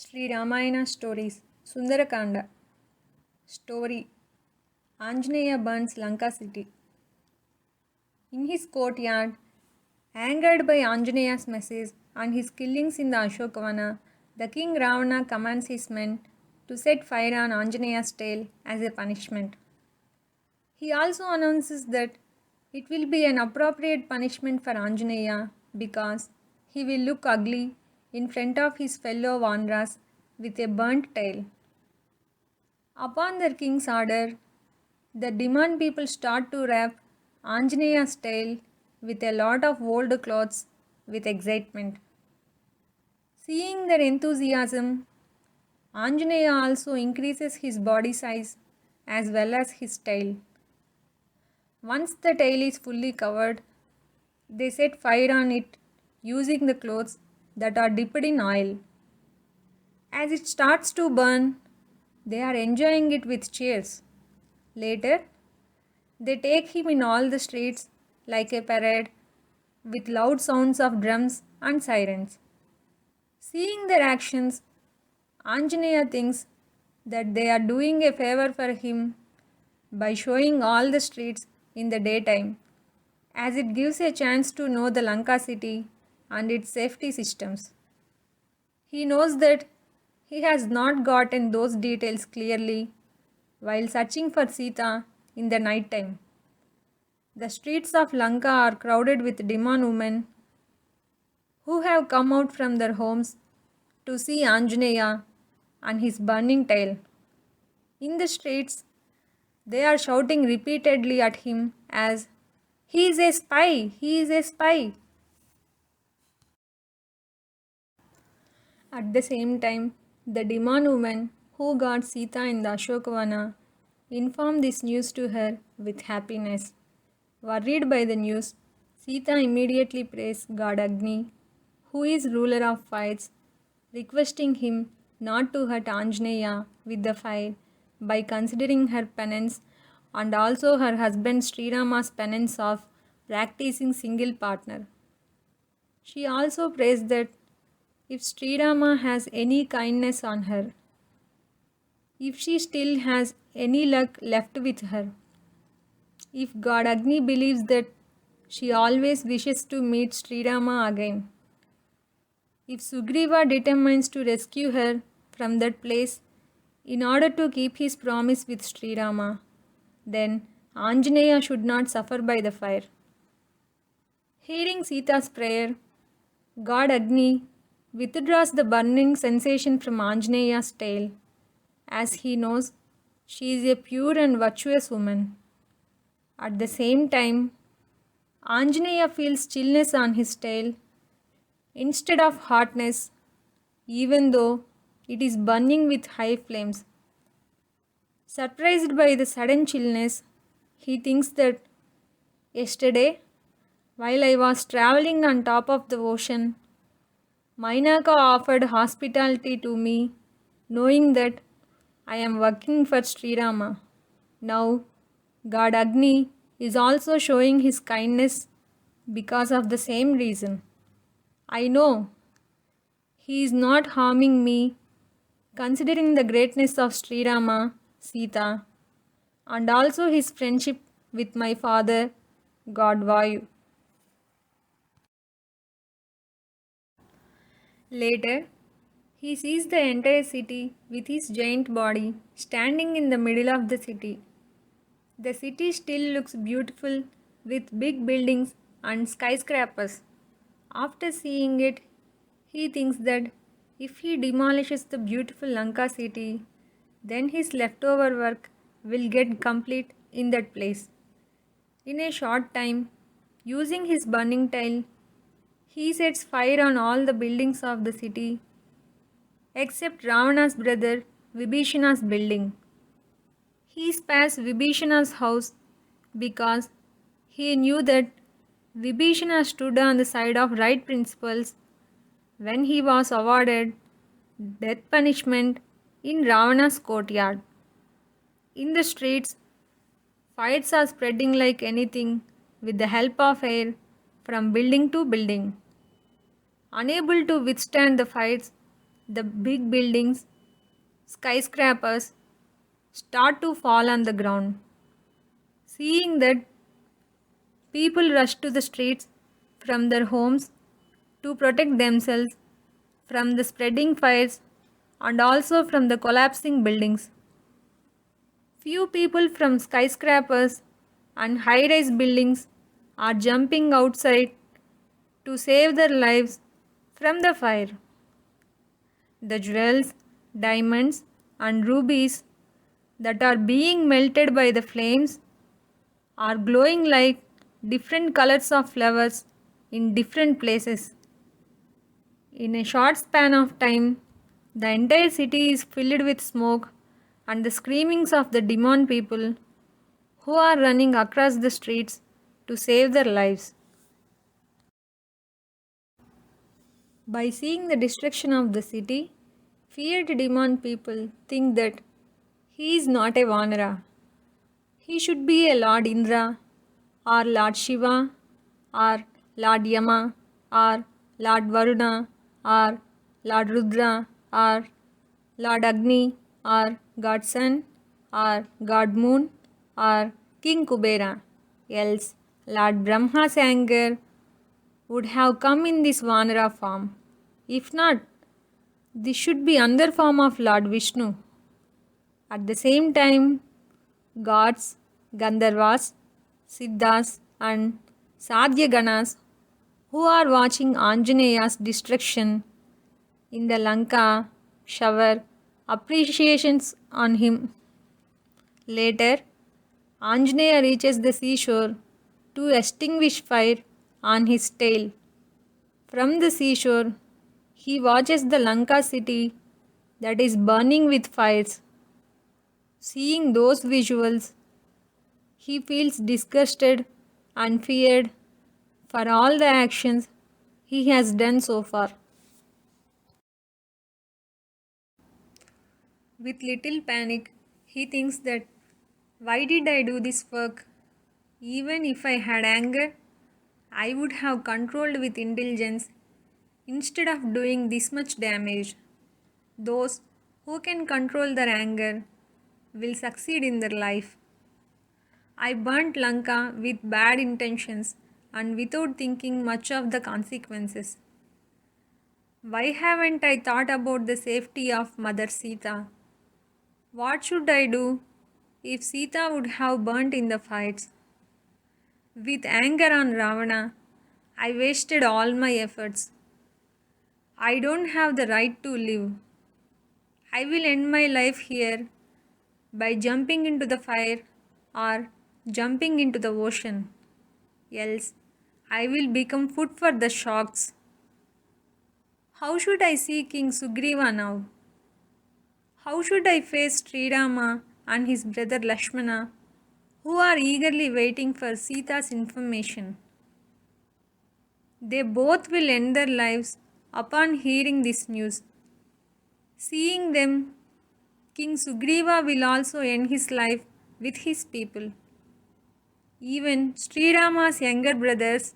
Sri Ramayana Stories Sundarakanda Story Anjaneya burns Lanka city. In his courtyard, angered by Anjaneya's message and his killings in the Ashokavana, the king Ravana commands his men to set fire on Anjaneya's tail as a punishment. He also announces that it will be an appropriate punishment for Anjaneya because he will look ugly in front of his fellow Vanras with a burnt tail. Upon the king's order, the Diman people start to wrap Anjaneya's tail with a lot of old clothes with excitement. Seeing their enthusiasm, Anjaneya also increases his body size as well as his tail. Once the tail is fully covered, they set fire on it using the clothes that are dipped in oil. As it starts to burn, they are enjoying it with cheers. Later, they take him in all the streets like a parade with loud sounds of drums and sirens. Seeing their actions, Anjaneya thinks that they are doing a favor for him by showing all the streets in the daytime, as it gives a chance to know the Lanka city and its safety systems. He knows that he has not gotten those details clearly while searching for Sita in the night time. The streets of Lanka are crowded with Diman women who have come out from their homes to see Anjaneya and his burning tail. In the streets, they are shouting repeatedly at him as, "He is a spy! He is a spy!" At the same time, the Diman woman who got Sita in the Ashokavana informed this news to her with happiness. Worried by the news, Sita immediately prays God Agni, who is ruler of fires, requesting him not to hurt Anjaneya with the fire by considering her penance and also her husband Sri Rama's penance of practicing single partner. She also prays that if Sri Rama has any kindness on her, if she still has any luck left with her, if God Agni believes that she always wishes to meet Sri Rama again, if Sugriva determines to rescue her from that place in order to keep his promise with Sri Rama, then Anjaneya should not suffer by the fire. Hearing Sita's prayer, God Agni withdraws the burning sensation from Anjaneya's tail, as he knows she is a pure and virtuous woman. At the same time, Anjaneya feels chillness on his tail instead of hotness, even though it is burning with high flames. Surprised by the sudden chillness, he thinks that yesterday, while I was traveling on top of the ocean, Mainaka offered hospitality to me, knowing that I am working for Sri Rama. Now, God Agni is also showing his kindness because of the same reason. I know he is not harming me, considering the greatness of Sri Rama, Sita, and also his friendship with my father, God Vayu. Later, he sees the entire city with his giant body standing in the middle of the city. The city still looks beautiful with big buildings and skyscrapers. After seeing it, he thinks that if he demolishes the beautiful Lanka city, then his leftover work will get complete in that place. In a short time, using his burning tail, he sets fire on all the buildings of the city except Ravana's brother Vibhishana's building. He spares Vibhishana's house because he knew that Vibhishana stood on the side of right principles when he was awarded death punishment in Ravana's courtyard. In the streets, fights are spreading like anything with the help of air from building to building. Unable to withstand the fights, The big buildings, skyscrapers, start to fall on the ground. Seeing that, people rush to the streets from their homes to protect themselves from the spreading fires and also from the collapsing buildings. Few people from skyscrapers and high rise buildings are jumping outside to save their lives from the fire. The jewels, diamonds, and rubies that are being melted by the flames are glowing like different colors of flowers in different places. In a short span of time, the entire city is filled with smoke and the screamings of the demon people who are running across the streets to save their lives. By seeing the destruction of the city, feared demon people think that he is not a Vanara. He should be a Lord Indra, or Lord Shiva, or Lord Yama, or Lord Varuna, or Lord Rudra, or Lord Agni, or God Sun, or God Moon, or King Kubera. Else, Lord Brahma's anger would have come in this Vanara form. If not, this should be another form of Lord Vishnu. At the same time, gods, Gandharvas, Siddhas, and Sadhyaganas who are watching Anjaneya's destruction in the Lanka shower appreciations on him. Later, Anjaneya reaches the seashore to extinguish fire on his tail. From the seashore, he watches the Lanka city that is burning with fires. Seeing those visuals, he feels disgusted and feared for all the actions he has done so far. With little panic, he thinks that why did I do this work? Even if I had anger, I would have controlled with intelligence instead of doing this much damage. Those who can control their anger will succeed in their life. I burnt Lanka with bad intentions and without thinking much of the consequences. Why haven't I thought about the safety of Mother Sita? What should I do if Sita would have burnt in the fights? With anger on Ravana, I wasted all my efforts. I don't have the right to live. I will end my life here by jumping into the fire or jumping into the ocean. Else, I will become food for the sharks. How should I see King Sugriva now? How should I face Sri Rama and his brother Lakshmana, who are eagerly waiting for Sita's information? They both will end their lives upon hearing this news. Seeing them, King Sugriva will also end his life with his people. Even Sri Rama's younger brothers,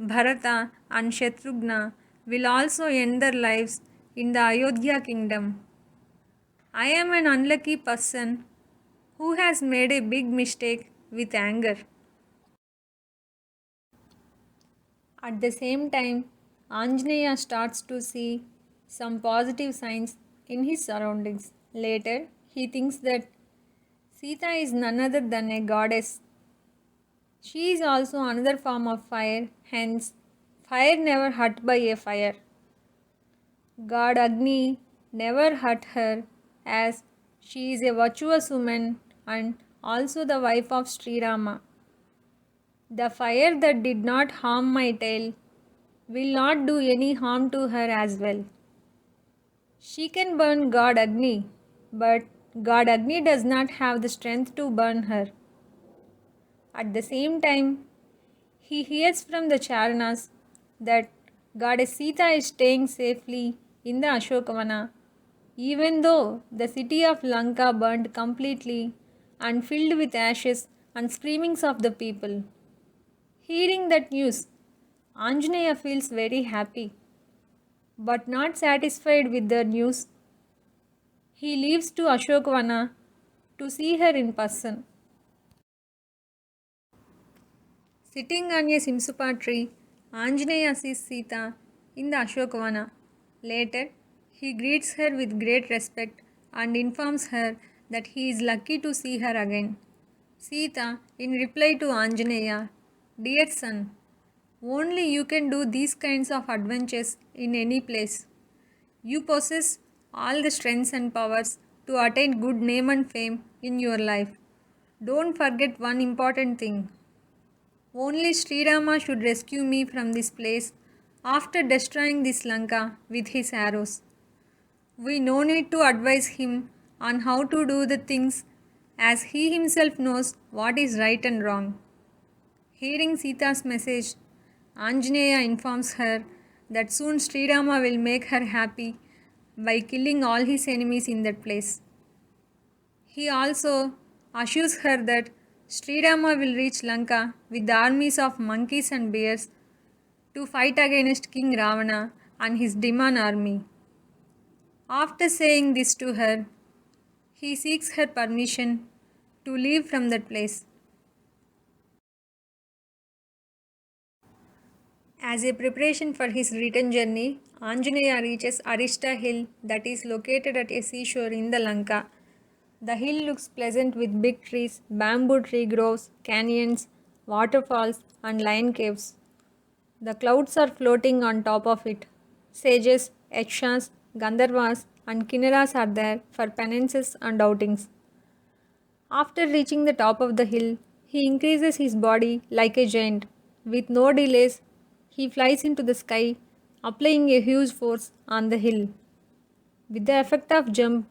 Bharata and Shatrughna, will also end their lives in the Ayodhya kingdom. I am an unlucky person who has made a big mistake with anger. At the same time, Anjaneya starts to see some positive signs in his surroundings. Later, he thinks that Sita is none other than a goddess. She is also another form of fire, hence, fire never hurt by a fire. God Agni never hurt her as she is a virtuous woman and also the wife of Sri Rama. The fire that did not harm my tail will not do any harm to her as well. She can burn God Agni, but God Agni does not have the strength to burn her. At the same time, he hears from the Charanas that Goddess Sita is staying safely in the Ashokavana, even though the city of Lanka burned completely and filled with ashes and screamings of the people. Hearing that news, Anjaneya feels very happy. But not satisfied with the news, he leaves to Ashokvana to see her in person. Sitting on a Simsupa tree, Anjaneya sees Sita in the Ashokvana. Later, he greets her with great respect and informs her that he is lucky to see her again. Sita, in reply to Anjaneya, "Dear son, only you can do these kinds of adventures in any place. You possess all the strengths and powers to attain good name and fame in your life. Don't forget one important thing. Only Sri Rama should rescue me from this place after destroying this Lanka with his arrows. We no need to advise him on how to do the things as he himself knows what is right and wrong." Hearing Sita's message, Anjaneya informs her that soon Sri Rama will make her happy by killing all his enemies in that place. He also assures her that Sri Rama will reach Lanka with the armies of monkeys and bears to fight against King Ravana and his demon army. After saying this to her, he seeks her permission to leave from that place. As a preparation for his return journey, Anjaneya reaches Arishta Hill that is located at a seashore in the Lanka. The hill looks pleasant with big trees, bamboo tree groves, canyons, waterfalls, and lion caves. The clouds are floating on top of it. Sages, Yakshas, Gandharvas, and Kinnaras are there for penances and outings. After reaching the top of the hill, he increases his body like a giant. With no delays, he flies into the sky, applying a huge force on the hill. With the effect of jump,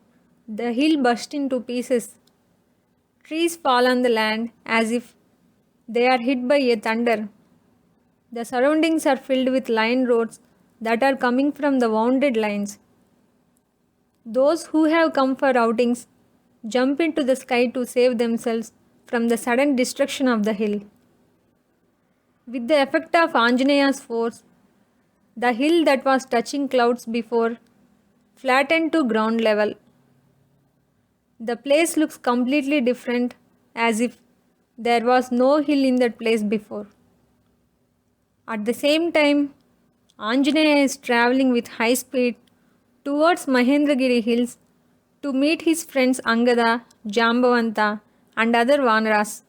the hill burst into pieces. Trees fall on the land as if they are hit by a thunder. The surroundings are filled with lion roars that are coming from the wounded lions. Those who have come for outings jump into the sky to save themselves from the sudden destruction of the hill. With the effect of Anjaneya's force, the hill that was touching clouds before flattened to ground level. The place looks completely different, as if there was no hill in that place before. At the same time, Anjaneya is traveling with high speed towards Mahendragiri hills to meet his friends Angada, Jambavanta, and other Vanaras.